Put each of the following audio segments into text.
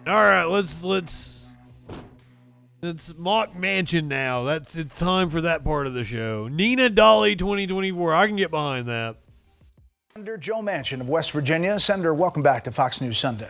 All right, let's mock Manchin now. It's time for that part of the show. Nina Dolly 2024. I can get behind that. Senator Joe Manchin of West Virginia. Senator, welcome back to Fox News Sunday.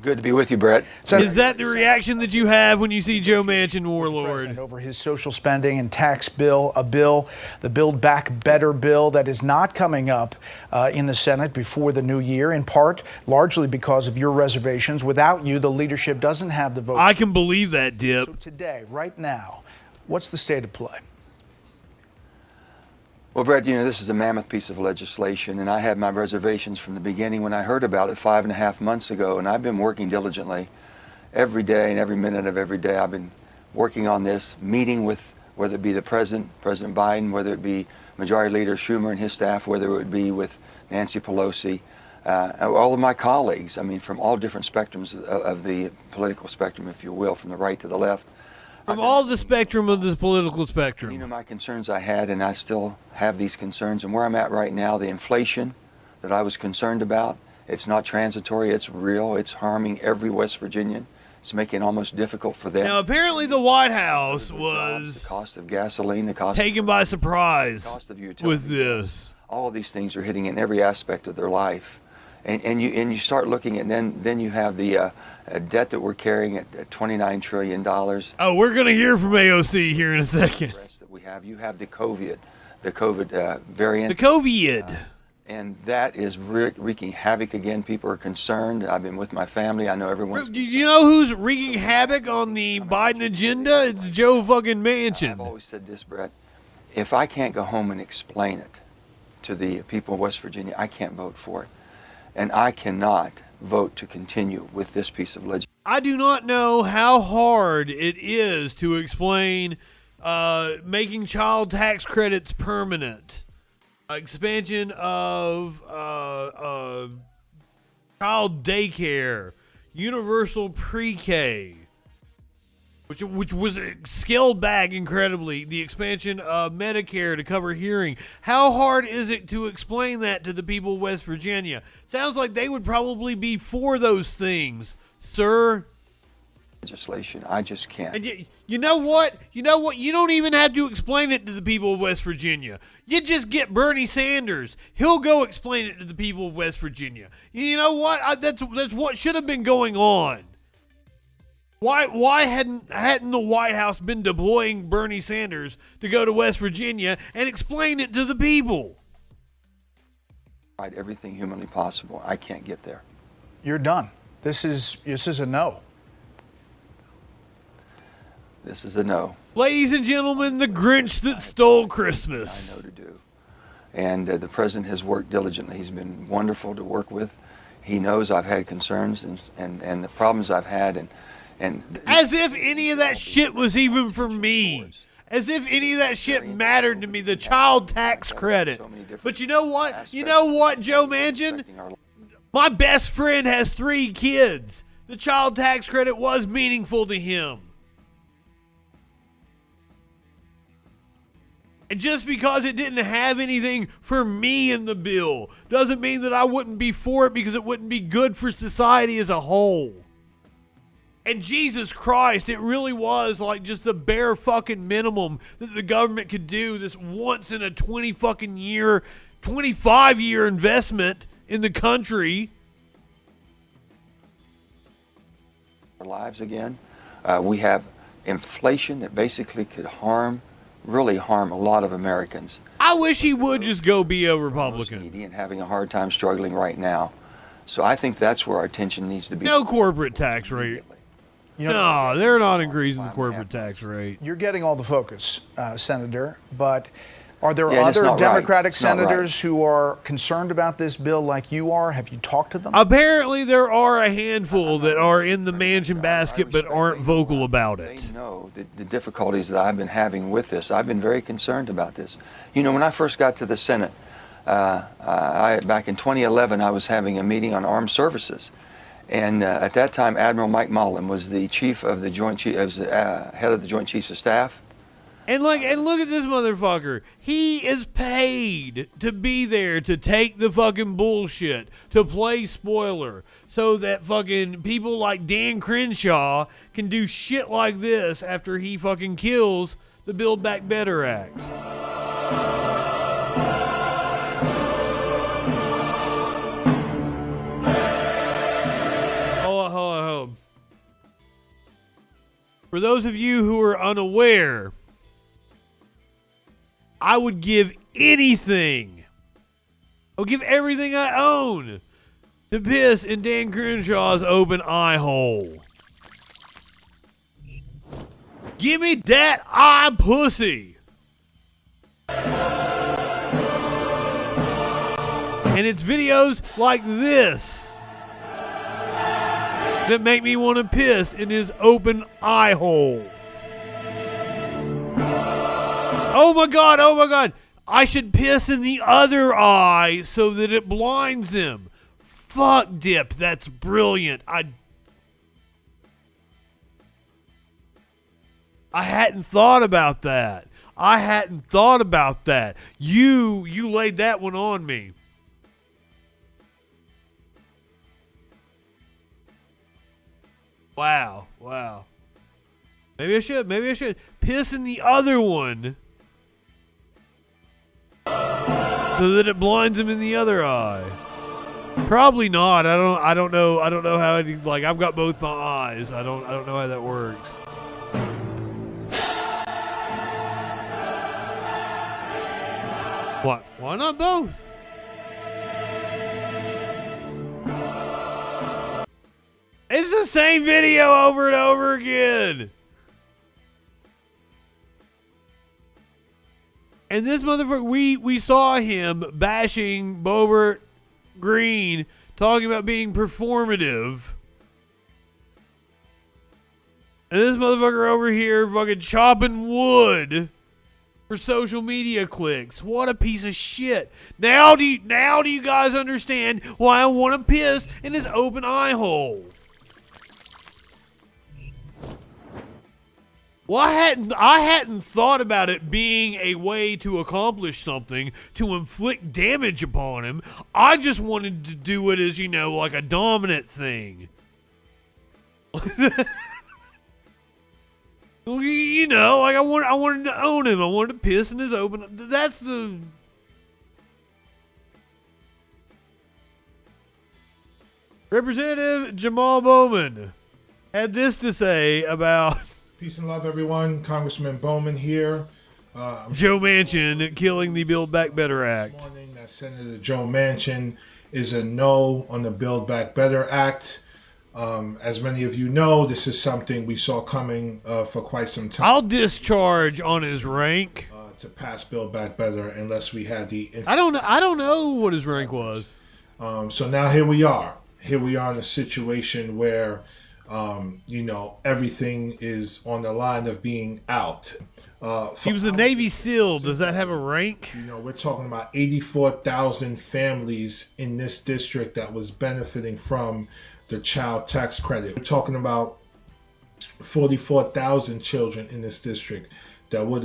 Good to be with you, Brett. Is that the reaction that you have when you see Joe Manchin, warlord? Over his social spending and tax bill, the Build Back Better bill that is not coming up in the Senate before the new year, in part, largely because of your reservations. Without you, the leadership doesn't have the vote. I can believe that, Dip. So today, right now, what's the state of play? Well, Brett, this is a mammoth piece of legislation, and I had my reservations from the beginning when I heard about it 5.5 months ago, and I've been working diligently every day and every minute of every day. I've been working on this, meeting with, whether it be the President Biden, whether it be Majority Leader Schumer and his staff, whether it would be with Nancy Pelosi, all of my colleagues, from all different spectrums of the political spectrum, if you will, from the right to the left. From all the spectrum of this political spectrum. My concerns I had, and I still have these concerns, and where I'm at right now, the inflation that I was concerned about, it's not transitory, it's real, it's harming every West Virginian. It's making it almost difficult for them. Now, apparently the White House was the cost of gasoline, the cost taken by surprise cost of with this. All of these things are hitting in every aspect of their life. And you start looking at, then you have the debt that we're carrying at $29 trillion. Oh, we're going to hear from AOC here in a second. You have the COVID variant. The COVID. And that is wreaking havoc again. People are concerned. I've been with my family. I know everyone's... Do you know who's wreaking havoc on the Biden agenda? It's Joe fucking Manchin. I've always said this, Brett. If I can't go home and explain it to the people of West Virginia, I can't vote for it. And I cannot vote to continue with this piece of legislation. I do not know how hard it is to explain making child tax credits permanent, expansion of child daycare, universal pre-K, which was scaled back incredibly, the expansion of Medicare to cover hearing. How hard is it to explain that to the people of West Virginia? Sounds like they would probably be for those things, sir. Legislation, I just can't. And you know what? You don't even have to explain it to the people of West Virginia. You just get Bernie Sanders. He'll go explain it to the people of West Virginia. You know what? That's what should have been going on. Why hadn't the White House been deploying Bernie Sanders to go to West Virginia and explain it to the people? Tried everything humanly possible. I can't get there. You're done. This is a no. This is a no. Ladies and gentlemen, the Grinch that stole Christmas. I know to do. And the president has worked diligently. He's been wonderful to work with. He knows I've had concerns and the problems I've had and as if any of that shit was even for me. As if any of that shit mattered to me, the child tax credit. But you know what? You know what, Joe Manchin? My best friend has 3 kids. The child tax credit was meaningful to him. And just because it didn't have anything for me in the bill doesn't mean that I wouldn't be for it, because it wouldn't be good for society as a whole. And Jesus Christ, it really was like just the bare fucking minimum that the government could do, this once in a 25-year investment in the country. Our lives again. We have inflation that basically could really harm a lot of Americans. I wish he would just go be a Republican. Needy and having a hard time struggling right now. So I think that's where our attention needs to be. No corporate tax rate. No, they're not increasing the corporate tax rate. You're getting all the focus, Senator, but are there other Democratic senators who are concerned about this bill like you are? Have you talked to them? Apparently there are a handful that are in the Manchin basket but aren't vocal about it. They know the difficulties that I've been having with this. I've been very concerned about this. When I first got to the Senate, back in 2011, I was having a meeting on armed services. And at that time, Admiral Mike Mullen was the head of the Joint Chiefs of Staff. And look at this motherfucker. He is paid to be there to take the fucking bullshit, to play spoiler, so that fucking people like Dan Crenshaw can do shit like this after he fucking kills the Build Back Better Act. Hold on. For those of you who are unaware, I would give anything. I would give everything I own to piss in Dan Crenshaw's open eye hole. Give me that eye pussy. And it's videos like this that make me want to piss in his open eye hole. Oh my God. I should piss in the other eye so that it blinds him. Fuck, Dip, that's brilliant. I hadn't thought about that. You laid that one on me. Wow. Maybe I should piss in the other one so that it blinds him in the other eye. Probably not. I don't know how it, like, I've got both my eyes. I don't know how that works. What? Why not both? It's the same video over and over again. And this motherfucker, we saw him bashing Bobert Green, talking about being performative. And this motherfucker over here fucking chopping wood for social media clicks. What a piece of shit. Now do you guys understand why I want to piss in his open eye hole? Well, I hadn't thought about it being a way to accomplish something, to inflict damage upon him. I just wanted to do it as, like a dominant thing. Like I wanted to own him. I wanted to piss in his open. That's the. Representative Jamal Bowman had this to say about. Peace and love, everyone. Congressman Bowman here. Joe Manchin killing the Build Back Better Act. This morning that Senator Joe Manchin is a no on the Build Back Better Act. As many of you know, this is something we saw coming for quite some time. I'll discharge on his rank to pass Build Back Better unless we had the. I don't know what his rank was. So now here we are. Here we are in a situation where. Everything is on the line of being out. He was a Navy SEAL. Does that have a rank? We're talking about 84,000 families in this district that was benefiting from the child tax credit. We're talking about 44,000 children in this district that would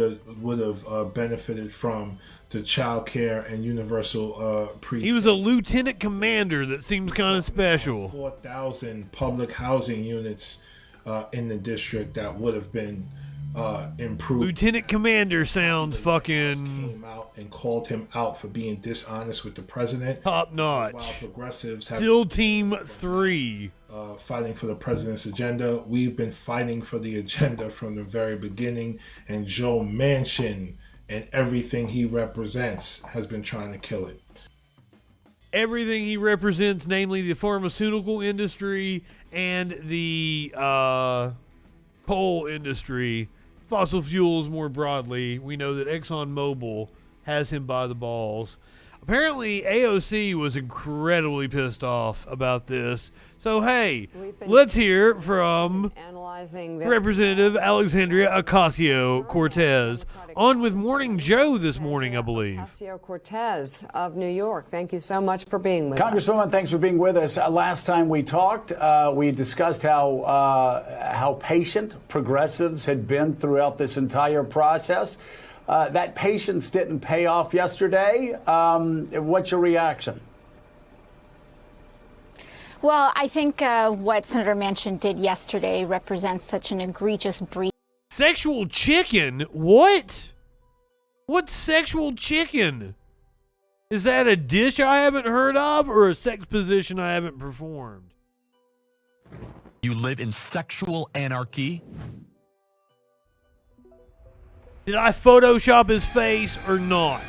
have benefited from the child care and universal pre. He was a lieutenant commander. That seems kind of special. 4,000 public housing units in the district that would have been improved. Lieutenant commander sounds fucking. Came out and called him out for being dishonest with the president. Top notch. While progressives have still Team 3. Fighting for the president's agenda. We've been fighting for the agenda from the very beginning, and Joe Manchin and everything he represents has been trying to kill it. Everything he represents, namely the pharmaceutical industry and the coal industry, fossil fuels more broadly. We know that ExxonMobil has him by the balls. Apparently, AOC was incredibly pissed off about this. So, hey, We've been let's hear from analyzing this. Representative Alexandria Ocasio-Cortez on with Morning Joe this morning, I believe. Ocasio-Cortez of New York. Thank you so much for being with us. Congresswoman, thanks for being with us. Last time we talked, we discussed how patient progressives had been throughout this entire process. That patience didn't pay off yesterday. What's your reaction? Well, I think what Senator Manchin did yesterday represents such an egregious breach. Sexual chicken? What? What's sexual chicken? Is that a dish I haven't heard of or a sex position I haven't performed? You live in sexual anarchy. Did I Photoshop his face or not?